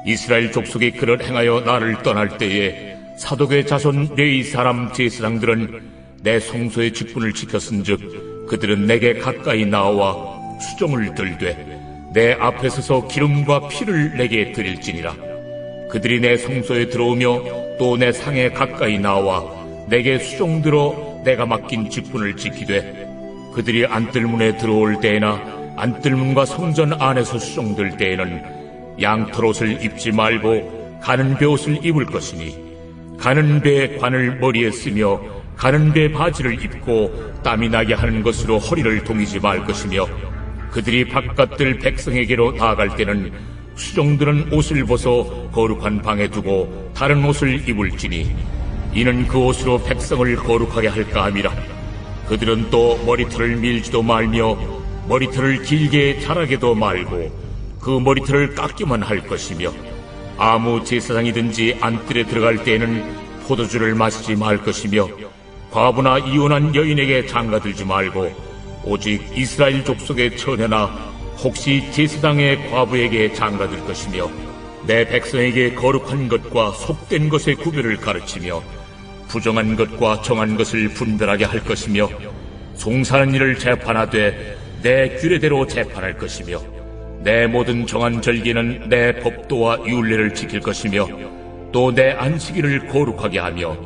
이스라엘 족속이 그를 행하여 나를 떠날 때에 사독의 자손 레위 사람 제사장들은 내 성소의 직분을 지켰은즉 그들은 내게 가까이 나와 수종을 들되 내 앞에 서서 기름과 피를 내게 드릴지니라. 그들이 내 성소에 들어오며 또 내 상에 가까이 나와 내게 수종들어 내가 맡긴 직분을 지키되 그들이 안뜰문에 들어올 때에나 안뜰문과 성전 안에서 수종들 때에는 양털옷을 입지 말고 가는 베옷을 입을 것이니 가는 베 관을 머리에 쓰며 가는 베 바지를 입고 땀이 나게 하는 것으로 허리를 동이지 말 것이며 그들이 바깥들 백성에게로 나아갈 때는 수종들은 옷을 벗어 거룩한 방에 두고 다른 옷을 입을지니 이는 그 옷으로 백성을 거룩하게 할까 함이라. 그들은 또 머리털을 밀지도 말며 머리털을 길게 자라게도 말고 그 머리털을 깎기만 할 것이며 아무 제사장이든지 안뜰에 들어갈 때에는 포도주를 마시지 말 것이며 과부나 이혼한 여인에게 장가들지 말고 오직 이스라엘 족속의 처녀나 혹시 제사장의 과부에게 장가들 것이며 내 백성에게 거룩한 것과 속된 것의 구별을 가르치며 부정한 것과 정한 것을 분별하게 할 것이며 송사하는 일을 재판하되 내 규례대로 재판할 것이며 내 모든 정한 절기는 내 법도와 율례를 지킬 것이며 또 내 안식일을 거룩하게 하며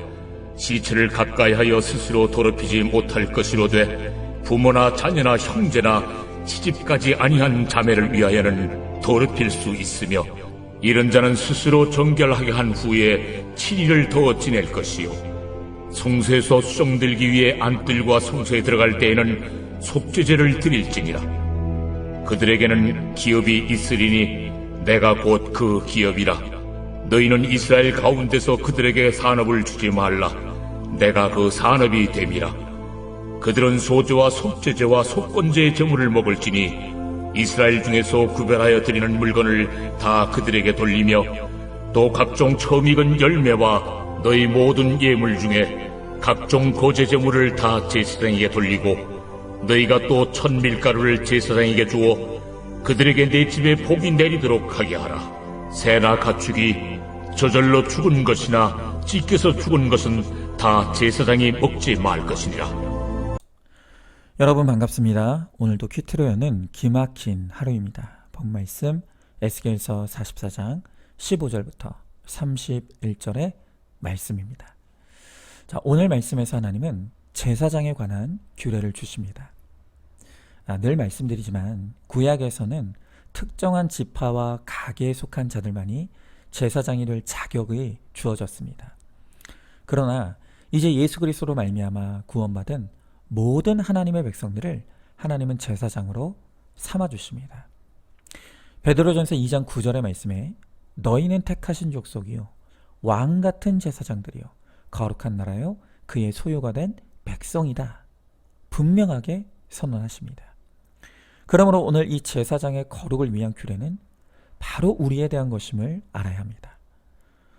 시체를 가까이 하여 스스로 더럽히지 못할 것이로되 부모나 자녀나 형제나 시집까지 아니한 자매를 위하여는 더럽힐 수 있으며 이런 자는 스스로 정결하게 한 후에 7일을 더 지낼 것이요 성소에서 수종들기 위해 안뜰과 성소에 들어갈 때에는 속죄제를 드릴지니라. 그들에게는 기업이 있으리니 내가 곧 그 기업이라. 너희는 이스라엘 가운데서 그들에게 산업을 주지 말라. 내가 그 산업이 됨이라. 그들은 소제와 속죄제와 속건제의 제물을 먹을지니 이스라엘 중에서 구별하여 드리는 물건을 다 그들에게 돌리며 또 각종 처음 익은 열매와 너희 모든 예물 중에 각종 거제 제물을 다 제사장에게 돌리고 너희가 또 천밀가루를 제사장에게 주어 그들에게 내 집에 복이 내리도록 하게 하라. 새나 가축이 저절로 죽은 것이나 찢겨서 죽은 것은 다 제사장이 먹지 말 것이니라. 여러분 반갑습니다. 오늘도 큐티로 여는 기막힌 하루입니다. 본말씀 에스겔서 44장 15절부터 31절의 말씀입니다. 자, 오늘 말씀에서 하나님은 제사장에 관한 규례를 주십니다. 늘 말씀드리지만 구약에서는 특정한 지파와 가계에 속한 자들만이 제사장이 될 자격이 주어졌습니다. 그러나 이제 예수 그리스도로 말미암아 구원받은 모든 하나님의 백성들을 하나님은 제사장으로 삼아주십니다. 베드로전서 2장 9절의 말씀에 너희는 택하신 족속이요 왕같은 제사장들이요 거룩한 나라요 그의 소유가 된 백성이다 분명하게 선언하십니다. 그러므로 오늘 이 제사장의 거룩을 위한 규례는 바로 우리에 대한 것임을 알아야 합니다.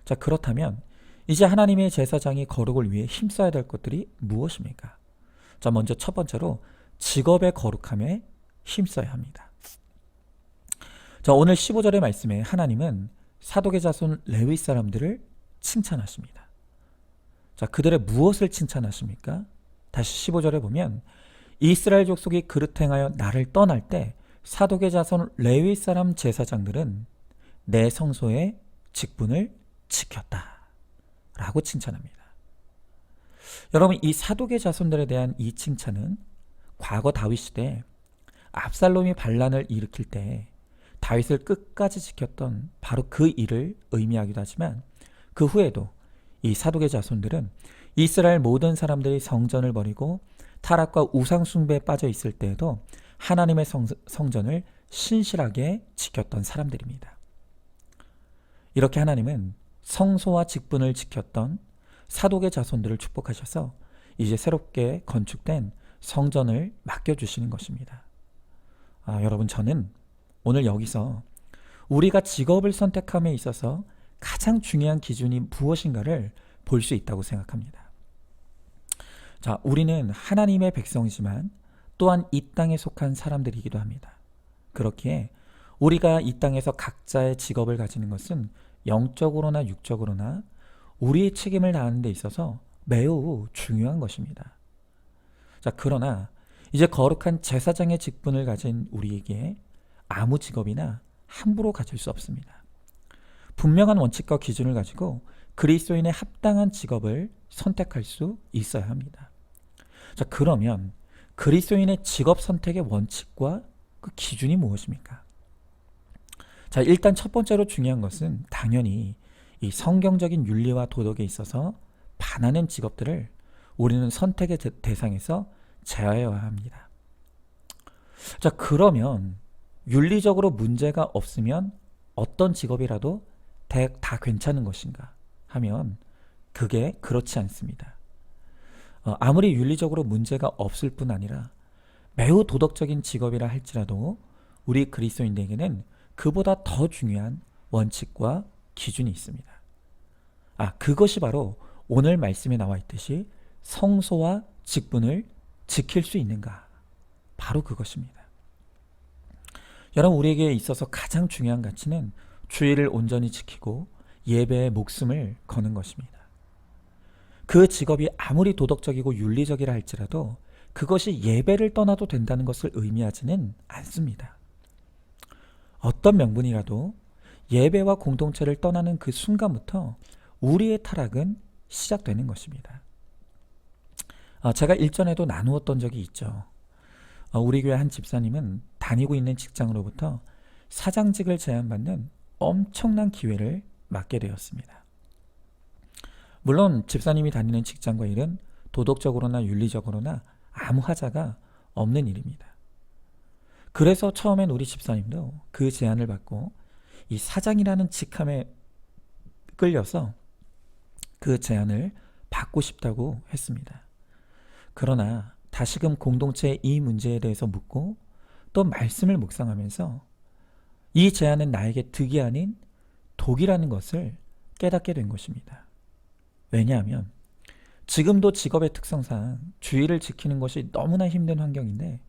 자, 그렇다면 이제 하나님의 제사장이 거룩을 위해 힘써야 될 것들이 무엇입니까? 자, 먼저 첫 번째로 직업의 거룩함에 힘써야 합니다. 자, 오늘 15절의 말씀에 하나님은 사독의 자손 레위 사람들을 칭찬하십니다. 자, 그들의 무엇을 칭찬하십니까? 다시 15절에 보면 이스라엘 족속이 그릇 행하여 나를 떠날 때 사독의 자손 레위 사람 제사장들은 내 성소의 직분을 지켰다 라고 칭찬합니다. 여러분, 이 사독의 자손들에 대한 이 칭찬은 과거 다윗 시대 압살롬이 반란을 일으킬 때 다윗을 끝까지 지켰던 바로 그 일을 의미하기도 하지만 그 후에도 이 사독의 자손들은 이스라엘 모든 사람들이 성전을 버리고 타락과 우상 숭배에 빠져 있을 때에도 하나님의 성전을 신실하게 지켰던 사람들입니다. 이렇게 하나님은 성소와 직분을 지켰던 사독의 자손들을 축복하셔서 이제 새롭게 건축된 성전을 맡겨주시는 것입니다. 여러분, 저는 오늘 여기서 우리가 직업을 선택함에 있어서 가장 중요한 기준이 무엇인가를 볼 수 있다고 생각합니다. 자, 우리는 하나님의 백성이지만 또한 이 땅에 속한 사람들이기도 합니다. 그렇기에 우리가 이 땅에서 각자의 직업을 가지는 것은 영적으로나 육적으로나 우리의 책임을 다하는 데 있어서 매우 중요한 것입니다. 자, 그러나 이제 거룩한 제사장의 직분을 가진 우리에게 아무 직업이나 함부로 가질 수 없습니다. 분명한 원칙과 기준을 가지고 그리스도인의 합당한 직업을 선택할 수 있어야 합니다. 자, 그러면 그리스도인의 직업 선택의 원칙과 그 기준이 무엇입니까? 자, 일단 첫 번째로 중요한 것은 당연히 이 성경적인 윤리와 도덕에 있어서 반하는 직업들을 우리는 선택의 대상에서 제어해야 합니다. 자, 그러면 윤리적으로 문제가 없으면 어떤 직업이라도 다 괜찮은 것인가 하면 그게 그렇지 않습니다. 아무리 윤리적으로 문제가 없을 뿐 아니라 매우 도덕적인 직업이라 할지라도 우리 그리스도인에게는 그보다 더 중요한 원칙과 기준이 있습니다. 그것이 바로 오늘 말씀에 나와 있듯이 성소와 직분을 지킬 수 있는가? 바로 그것입니다. 여러분, 우리에게 있어서 가장 중요한 가치는 주의를 온전히 지키고 예배에 목숨을 거는 것입니다. 그 직업이 아무리 도덕적이고 윤리적이라 할지라도 그것이 예배를 떠나도 된다는 것을 의미하지는 않습니다. 어떤 명분이라도 예배와 공동체를 떠나는 그 순간부터 우리의 타락은 시작되는 것입니다. 제가 일전에도 나누었던 적이 있죠. 우리 교회 한 집사님은 다니고 있는 직장으로부터 사장직을 제안받는 엄청난 기회를 맞게 되었습니다. 물론 집사님이 다니는 직장과 일은 도덕적으로나 윤리적으로나 아무 하자가 없는 일입니다. 그래서 처음엔 우리 집사님도 그 제안을 받고 이 사장이라는 직함에 끌려서 그 제안을 받고 싶다고 했습니다. 그러나 다시금 공동체의 이 문제에 대해서 묻고 또 말씀을 묵상하면서 이 제안은 나에게 득이 아닌 독이라는 것을 깨닫게 된 것입니다. 왜냐하면 지금도 직업의 특성상 주의를 지키는 것이 너무나 힘든 환경인데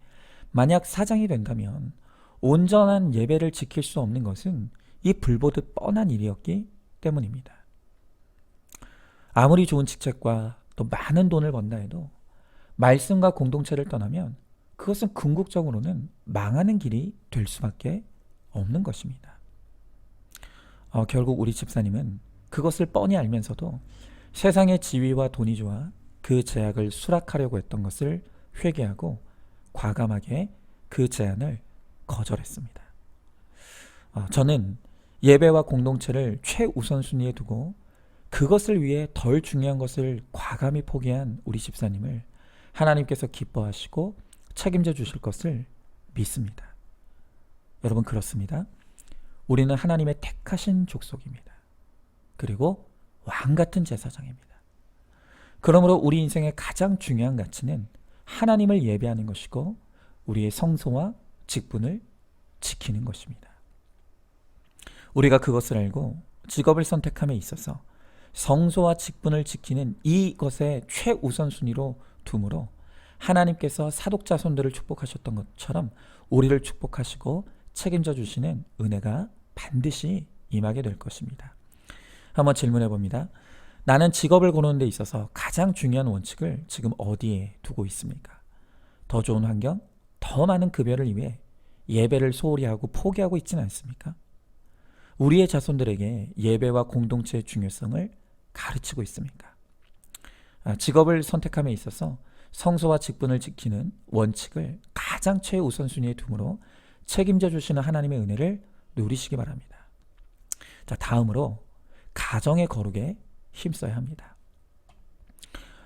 만약 사장이 된다면 온전한 예배를 지킬 수 없는 것은 이 불보듯 뻔한 일이었기 때문입니다. 아무리 좋은 직책과 또 많은 돈을 번다 해도 말씀과 공동체를 떠나면 그것은 궁극적으로는 망하는 길이 될 수밖에 없는 것입니다. 결국 우리 집사님은 그것을 뻔히 알면서도 세상의 지위와 돈이 좋아 그 제약을 수락하려고 했던 것을 회개하고 과감하게 그 제안을 거절했습니다. 저는 예배와 공동체를 최우선순위에 두고 그것을 위해 덜 중요한 것을 과감히 포기한 우리 집사님을 하나님께서 기뻐하시고 책임져 주실 것을 믿습니다. 여러분, 그렇습니다. 우리는 하나님의 택하신 족속입니다. 그리고 왕같은 제사장입니다. 그러므로 우리 인생의 가장 중요한 가치는 하나님을 예배하는 것이고 우리의 성소와 직분을 지키는 것입니다. 우리가 그것을 알고 직업을 선택함에 있어서 성소와 직분을 지키는 이것의 최우선순위로 둠으로 하나님께서 사독 자손들을 축복하셨던 것처럼 우리를 축복하시고 책임져 주시는 은혜가 반드시 임하게 될 것입니다. 한번 질문해 봅니다. 나는 직업을 고르는 데 있어서 가장 중요한 원칙을 지금 어디에 두고 있습니까? 더 좋은 환경, 더 많은 급여를 위해 예배를 소홀히 하고 포기하고 있지는 않습니까? 우리의 자손들에게 예배와 공동체의 중요성을 가르치고 있습니까? 직업을 선택함에 있어서 성소와 직분을 지키는 원칙을 가장 최우선순위에 두므로 책임져 주시는 하나님의 은혜를 누리시기 바랍니다. 자, 다음으로 가정의 거룩에 힘써야 합니다.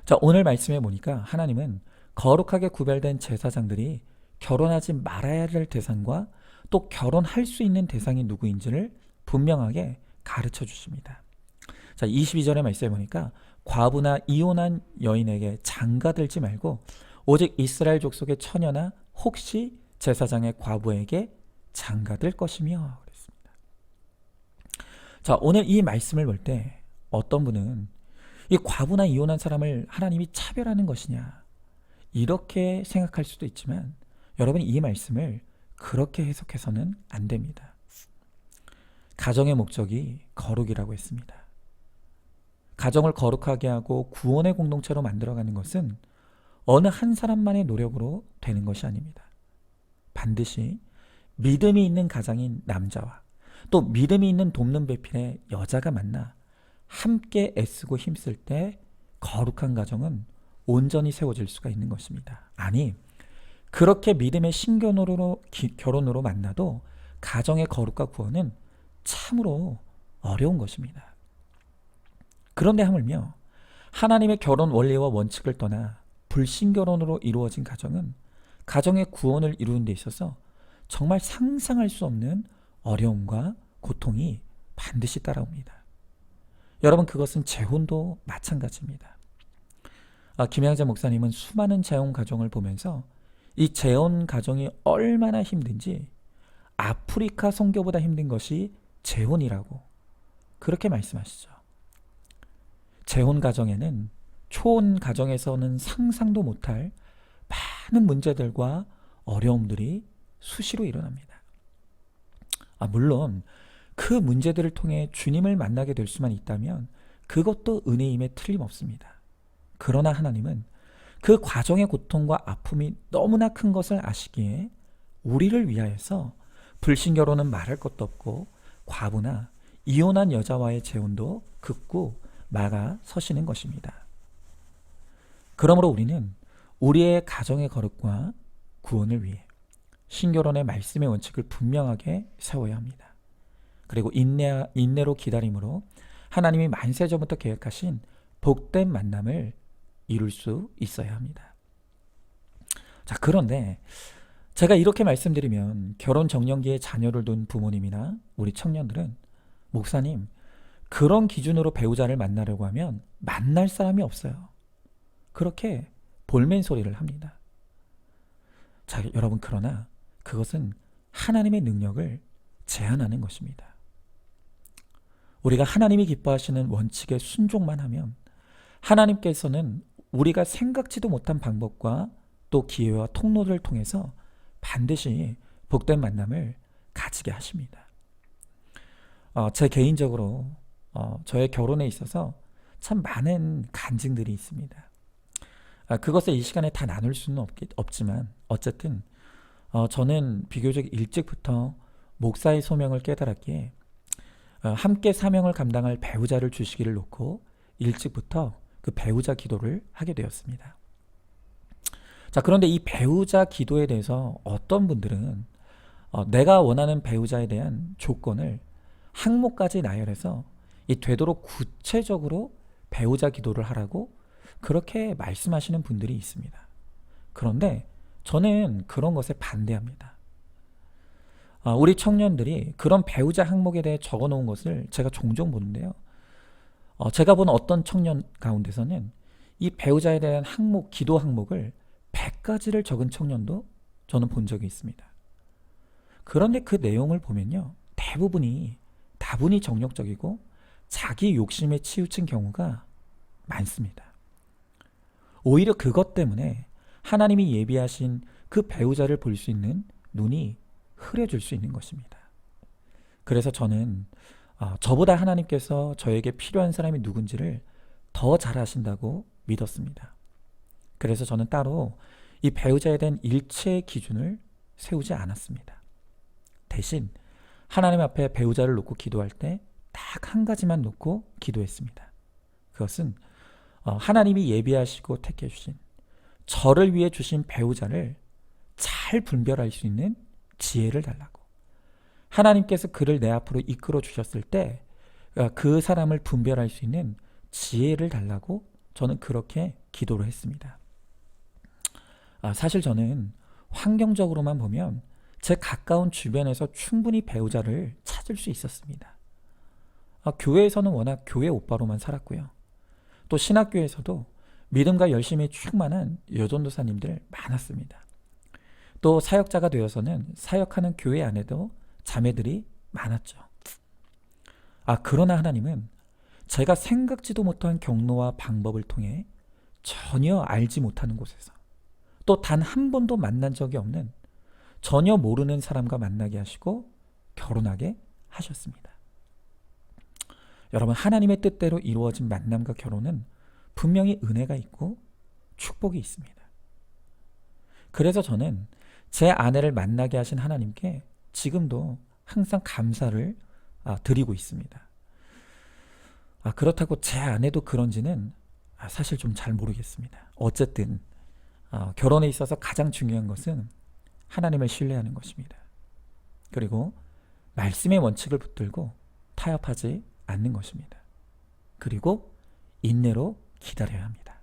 자, 오늘 말씀해 보니까 하나님은 거룩하게 구별된 제사장들이 결혼하지 말아야 할 대상과 또 결혼할 수 있는 대상이 누구인지를 분명하게 가르쳐 주십니다. 자, 22절의 말씀해 보니까 과부나 이혼한 여인에게 장가들지 말고 오직 이스라엘 족속의 처녀나 혹시 제사장의 과부에게 장가들 것이며 그랬습니다. 자, 오늘 이 말씀을 볼 때 어떤 분은 이 과부나 이혼한 사람을 하나님이 차별하는 것이냐 이렇게 생각할 수도 있지만 여러분, 이 말씀을 그렇게 해석해서는 안 됩니다. 가정의 목적이 거룩이라고 했습니다. 가정을 거룩하게 하고 구원의 공동체로 만들어가는 것은 어느 한 사람만의 노력으로 되는 것이 아닙니다. 반드시 믿음이 있는 가장인 남자와 또 믿음이 있는 돕는 배필의 여자가 만나 함께 애쓰고 힘쓸 때 거룩한 가정은 온전히 세워질 수가 있는 것입니다. 아니, 그렇게 믿음의 신견으로 결혼으로 만나도 가정의 거룩과 구원은 참으로 어려운 것입니다. 그런데 하물며 하나님의 결혼 원리와 원칙을 떠나 불신결혼으로 이루어진 가정은 가정의 구원을 이루는 데 있어서 정말 상상할 수 없는 어려움과 고통이 반드시 따라옵니다. 여러분, 그것은 재혼도 마찬가지입니다. 김양재 목사님은 수많은 재혼 가정을 보면서 이 재혼 가정이 얼마나 힘든지 아프리카 선교보다 힘든 것이 재혼이라고 그렇게 말씀하시죠. 재혼 가정에는 초혼 가정에서는 상상도 못할 많은 문제들과 어려움들이 수시로 일어납니다. 물론 그 문제들을 통해 주님을 만나게 될 수만 있다면 그것도 은혜임에 틀림없습니다. 그러나 하나님은 그 과정의 고통과 아픔이 너무나 큰 것을 아시기에 우리를 위하여서 불신결혼은 말할 것도 없고 과부나 이혼한 여자와의 재혼도 극구 막아 서시는 것입니다. 그러므로 우리는 우리의 가정의 거룩과 구원을 위해 신결혼의 말씀의 원칙을 분명하게 세워야 합니다. 그리고 인내로 기다림으로 하나님이 만세 전부터 계획하신 복된 만남을 이룰 수 있어야 합니다. 자, 그런데 제가 이렇게 말씀드리면 결혼 정년기에 자녀를 둔 부모님이나 우리 청년들은 목사님, 그런 기준으로 배우자를 만나려고 하면 만날 사람이 없어요. 그렇게 볼멘 소리를 합니다. 자, 여러분, 그러나 그것은 하나님의 능력을 제한하는 것입니다. 우리가 하나님이 기뻐하시는 원칙에 순종만 하면 하나님께서는 우리가 생각지도 못한 방법과 또 기회와 통로를 통해서 반드시 복된 만남을 가지게 하십니다. 제 개인적으로 저의 결혼에 있어서 참 많은 간증들이 있습니다. 그것을 이 시간에 다 나눌 수는 없지만 어쨌든 저는 비교적 일찍부터 목사의 소명을 깨달았기에 함께 사명을 감당할 배우자를 주시기를 놓고 일찍부터 그 배우자 기도를 하게 되었습니다. 자, 그런데 이 배우자 기도에 대해서 어떤 분들은 내가 원하는 배우자에 대한 조건을 항목까지 나열해서 되도록 구체적으로 배우자 기도를 하라고 그렇게 말씀하시는 분들이 있습니다. 그런데 저는 그런 것에 반대합니다. 우리 청년들이 그런 배우자 항목에 대해 적어 놓은 것을 제가 종종 보는데요. 제가 본 어떤 청년 가운데서는 이 배우자에 대한 항목, 기도 항목을 100가지를 적은 청년도 저는 본 적이 있습니다. 그런데 그 내용을 보면요, 대부분이 다분히 정욕적이고 자기 욕심에 치우친 경우가 많습니다. 오히려 그것 때문에 하나님이 예비하신 그 배우자를 볼 수 있는 눈이 흐려질 수 있는 것입니다. 그래서 저는 저보다 하나님께서 저에게 필요한 사람이 누군지를 더 잘 아신다고 믿었습니다. 그래서 저는 따로 이 배우자에 대한 일체의 기준을 세우지 않았습니다. 대신 하나님 앞에 배우자를 놓고 기도할 때 딱 한 가지만 놓고 기도했습니다. 그것은 하나님이 예비하시고 택해 주신 저를 위해 주신 배우자를 잘 분별할 수 있는 지혜를 달라고, 하나님께서 그를 내 앞으로 이끌어 주셨을 때 그 사람을 분별할 수 있는 지혜를 달라고 저는 그렇게 기도를 했습니다. 사실 저는 환경적으로만 보면 제 가까운 주변에서 충분히 배우자를 찾을 수 있었습니다. 교회에서는 워낙 교회 오빠로만 살았고요. 또 신학교에서도 믿음과 열심히 충만한 여전도사님들 많았습니다. 또 사역자가 되어서는 사역하는 교회 안에도 자매들이 많았죠. 그러나 하나님은 제가 생각지도 못한 경로와 방법을 통해 전혀 알지 못하는 곳에서 또 단 한 번도 만난 적이 없는 전혀 모르는 사람과 만나게 하시고 결혼하게 하셨습니다. 여러분, 하나님의 뜻대로 이루어진 만남과 결혼은 분명히 은혜가 있고 축복이 있습니다. 그래서 저는 제 아내를 만나게 하신 하나님께 지금도 항상 감사를 드리고 있습니다. 그렇다고 제 아내도 그런지는 사실 좀 잘 모르겠습니다. 어쨌든 결혼에 있어서 가장 중요한 것은 하나님을 신뢰하는 것입니다. 그리고 말씀의 원칙을 붙들고 타협하지 않는 것입니다. 그리고 인내로 기다려야 합니다.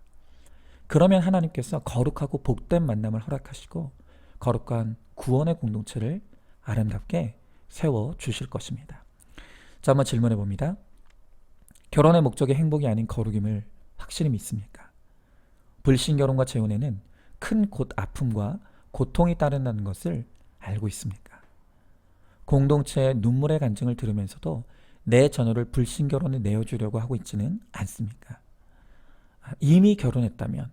그러면 하나님께서 거룩하고 복된 만남을 허락하시고 거룩한 구원의 공동체를 아름답게 세워주실 것입니다. 자, 한번 질문해 봅니다. 결혼의 목적이 행복이 아닌 거룩임을 확실히 믿습니까? 불신결혼과 재혼에는 큰 아픔과 고통이 따른다는 것을 알고 있습니까? 공동체의 눈물의 간증을 들으면서도 내 자녀를 불신결혼에 내어주려고 하고 있지는 않습니까? 이미 결혼했다면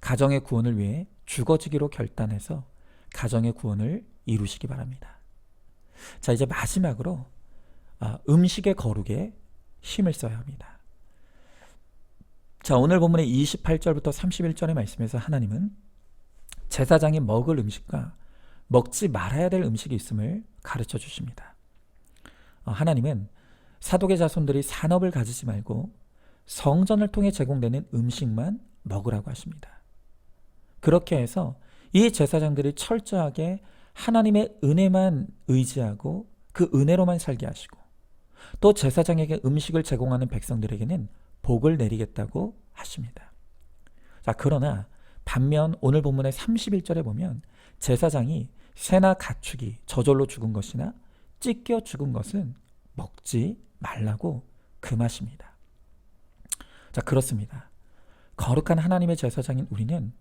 가정의 구원을 위해 죽어지기로 결단해서 가정의 구원을 이루시기 바랍니다. 자, 이제 마지막으로 음식의 거룩에 힘을 써야 합니다. 자, 오늘 본문의 28절부터 31절의 말씀에서 하나님은 제사장이 먹을 음식과 먹지 말아야 될 음식이 있음을 가르쳐 주십니다. 하나님은 사독의 자손들이 산업을 가지지 말고 성전을 통해 제공되는 음식만 먹으라고 하십니다. 그렇게 해서 이 제사장들이 철저하게 하나님의 은혜만 의지하고 그 은혜로만 살게 하시고 또 제사장에게 음식을 제공하는 백성들에게는 복을 내리겠다고 하십니다. 자, 그러나 반면 오늘 본문의 31절에 보면 제사장이 새나 가축이 저절로 죽은 것이나 찢겨 죽은 것은 먹지 말라고 금하십니다. 자, 그렇습니다. 거룩한 하나님의 제사장인 우리는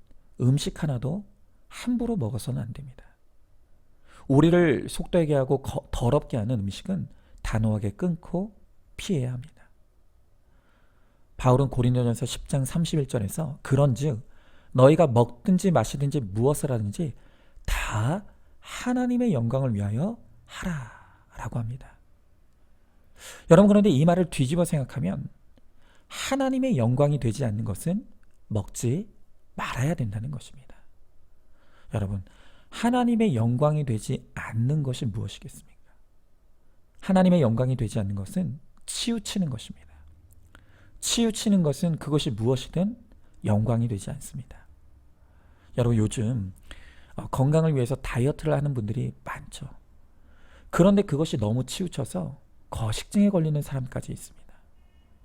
음식 하나도 함부로 먹어서는 안 됩니다. 우리를 속되게 하고 더럽게 하는 음식은 단호하게 끊고 피해야 합니다. 바울은 고린도전서 10장 31절에서 그런즉 너희가 먹든지 마시든지 무엇을 하든지 다 하나님의 영광을 위하여 하라라고 합니다. 여러분, 그런데 이 말을 뒤집어 생각하면 하나님의 영광이 되지 않는 것은 먹지 말아야 된다는 것입니다. 여러분, 하나님의 영광이 되지 않는 것이 무엇이겠습니까? 하나님의 영광이 되지 않는 것은 치우치는 것입니다. 치우치는 것은 그것이 무엇이든 영광이 되지 않습니다. 여러분, 요즘 건강을 위해서 다이어트를 하는 분들이 많죠. 그런데 그것이 너무 치우쳐서 거식증에 걸리는 사람까지 있습니다.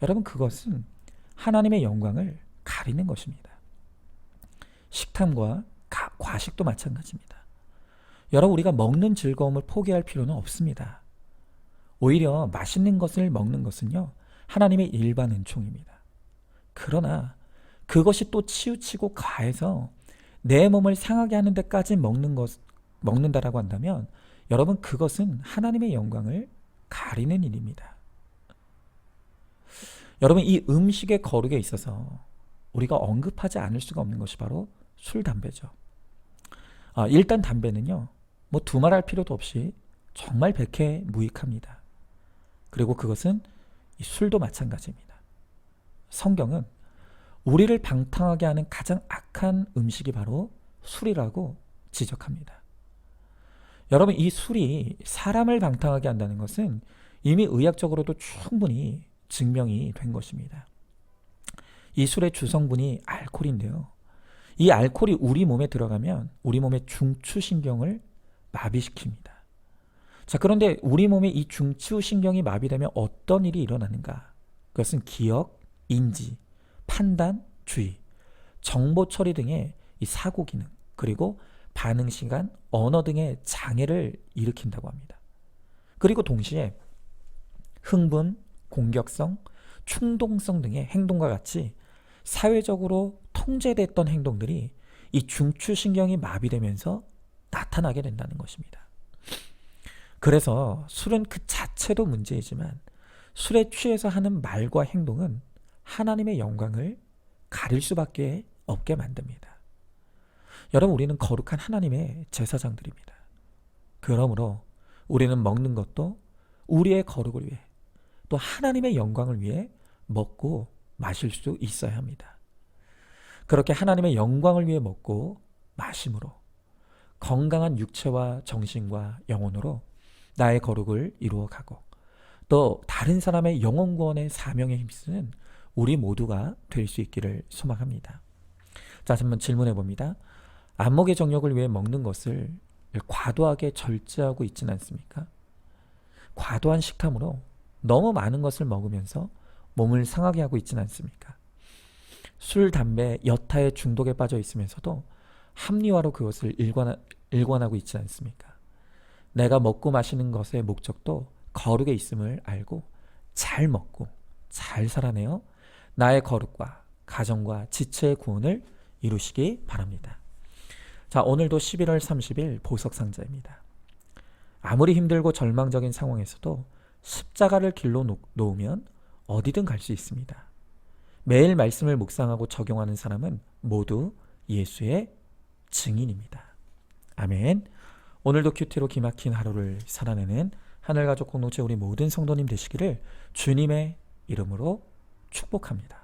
여러분, 그것은 하나님의 영광을 가리는 것입니다. 식탐과 과식도 마찬가지입니다. 여러분, 우리가 먹는 즐거움을 포기할 필요는 없습니다. 오히려 맛있는 것을 먹는 것은요, 하나님의 일반 은총입니다. 그러나 그것이 또 치우치고 과해서 내 몸을 상하게 하는 데까지 먹는다라고 한다면 여러분, 그것은 하나님의 영광을 가리는 일입니다. 여러분, 이 음식의 거룩에 있어서 우리가 언급하지 않을 수가 없는 것이 바로 술, 담배죠. 일단 담배는요, 뭐 두말할 필요도 없이 정말 백해무익합니다. 그리고 그것은 이 술도 마찬가지입니다. 성경은 우리를 방탕하게 하는 가장 악한 음식이 바로 술이라고 지적합니다. 여러분, 이 술이 사람을 방탕하게 한다는 것은 이미 의학적으로도 충분히 증명이 된 것입니다. 이 술의 주성분이 알코올인데요. 이 알코올이 우리 몸에 들어가면 우리 몸의 중추신경을 마비시킵니다. 자, 그런데 우리 몸의 이 중추신경이 마비되면 어떤 일이 일어나는가? 그것은 기억, 인지, 판단, 주의, 정보 처리 등의 이 사고 기능, 그리고 반응 시간, 언어 등의 장애를 일으킨다고 합니다. 그리고 동시에 흥분, 공격성, 충동성 등의 행동과 같이 사회적으로 통제됐던 행동들이 이 중추신경이 마비되면서 나타나게 된다는 것입니다. 그래서 술은 그 자체도 문제이지만 술에 취해서 하는 말과 행동은 하나님의 영광을 가릴 수밖에 없게 만듭니다. 여러분, 우리는 거룩한 하나님의 제사장들입니다. 그러므로 우리는 먹는 것도 우리의 거룩을 위해, 또 하나님의 영광을 위해 먹고 마실 수 있어야 합니다. 그렇게 하나님의 영광을 위해 먹고 마심으로 건강한 육체와 정신과 영혼으로 나의 거룩을 이루어가고 또 다른 사람의 영혼 구원의 사명에 힘쓰는 우리 모두가 될 수 있기를 소망합니다. 자, 한번 질문해 봅니다. 안목의 정욕을 위해 먹는 것을 과도하게 절제하고 있지는 않습니까? 과도한 식탐으로 너무 많은 것을 먹으면서 몸을 상하게 하고 있지는 않습니까? 술, 담배, 여타의 중독에 빠져 있으면서도 합리화로 그것을 일관하고 있지 않습니까? 내가 먹고 마시는 것의 목적도 거룩에 있음을 알고 잘 먹고 잘 살아내어 나의 거룩과 가정과 지체의 구원을 이루시기 바랍니다. 자, 오늘도 11월 30일 보석상자입니다. 아무리 힘들고 절망적인 상황에서도 십자가를 길로 놓으면 어디든 갈 수 있습니다. 매일 말씀을 묵상하고 적용하는 사람은 모두 예수의 증인입니다. 아멘. 오늘도 큐티로 기막힌 하루를 살아내는 하늘가족 공동체 우리 모든 성도님 되시기를 주님의 이름으로 축복합니다.